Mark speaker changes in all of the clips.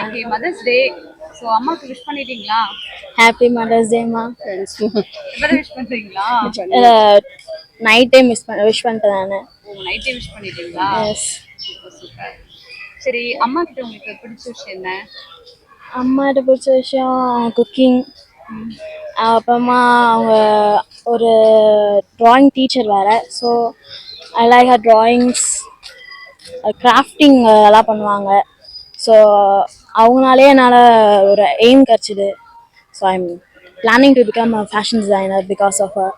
Speaker 1: இன்னைக்கு mother's day. So அம்மாக்கு wish பண்ணிட்டீங்களா?
Speaker 2: ஹாப்பி மதர்ஸ் டேமா.
Speaker 1: இப்பதான் விஷ் பண்றீங்களா?
Speaker 2: நைட்டே விஷ் பண்ணிட்டேன் நான்.
Speaker 1: நைட்டே விஷ் பண்ணிட்டீங்களா?
Speaker 2: எஸ்.
Speaker 1: சூப்பர். சரி, அம்மா கிட்ட உங்களுக்கு பிடிச்ச விஷயம் என்ன?
Speaker 2: அம்மாட்ட பிடிச்ச விஷயம் குக்கிங். அப்புறமா அவங்க ஒரு ட்ராயிங் டீச்சர் வேறு. So I like her drawings. Crafting எல்லாம் பண்ணுவாங்க. ஸோ அவங்களாலே என்னால் ஒரு எய்ம் கிடச்சிது. So I am planning to become a fashion designer because of her.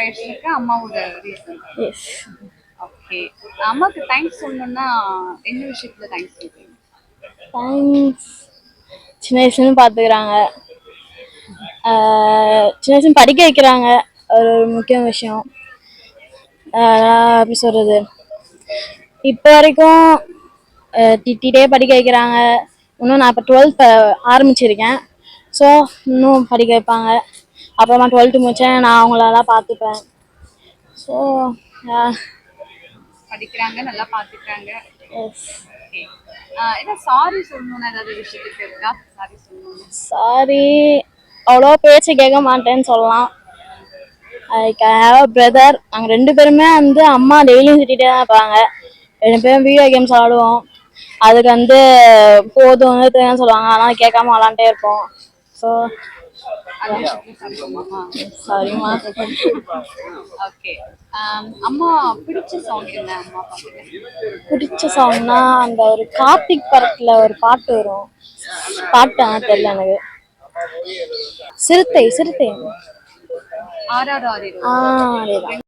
Speaker 1: பேஷனுக்கு அம்மாவோட ரீசன்.
Speaker 2: எஸ்.
Speaker 1: ஓகே. அம்மாவுக்கு தேங்க்ஸ் சொல்லணும்னா என்ன விஷயத்துல தேங்க்ஸ் சொல்றீங்க?
Speaker 2: தேங்க்ஸ், சின்ன வயசுலேருந்து பார்த்துக்கிறாங்க, சின்ன வயசுல படிக்க வைக்கிறாங்க. ஒரு முக்கிய விஷயம். எப்படி சொல்கிறது, இப்போ வரைக்கும் திட்டிகிட்டே படிக்க வைக்கிறாங்க. இன்னும் நான் இப்போ 12th ஆரம்பிச்சிருக்கேன். ஸோ இன்னும் படிக்க வைப்பாங்க. அப்புறமா 12th முடித்தேன், நான் அவங்களெல்லாம் பார்த்துப்பேன். ஸோ
Speaker 1: படிக்கிறாங்க, நல்லா பார்த்துக்கிறாங்க.
Speaker 2: எஸ்.
Speaker 1: ஓகே. என்ன சாரி சொல்லணும்னா ஏதாவது விஷயத்துக்கு இருக்கா? சாரி சொல்லணும்.
Speaker 2: சாரி அவ்வளோ பேச்சு கேட்க மாட்டேன்னு சொல்லலாம். I have a brother. நாங்கள் 2 பேருமே வந்து அம்மா டெய்லியும் திட்டிகிட்டே தான் இருப்பாங்க. 2 பேரும் வீடியோ கேம்ஸ் ஆடுவோம். அதுக்கு வந்து போதும் நிறுத்துன்னு சொல்லுவாங்க. அதனால் கேட்காம விளாண்டே இருப்போம். ஸோ சாரிம்மா.
Speaker 1: ஓகே. அம்மா பிடிச்ச சாங் என்ன? அம்மா பாட்டுல
Speaker 2: பிடிச்ச சாங்னா அந்த ஒரு கார்த்திக் படத்தில் ஒரு பாட்டு வரும். பாட்டு தெரியல எனக்கு. சிறுத்தை சிறுத்தை.
Speaker 1: ஆறாறு ஆறிரு.
Speaker 2: அதேதான்.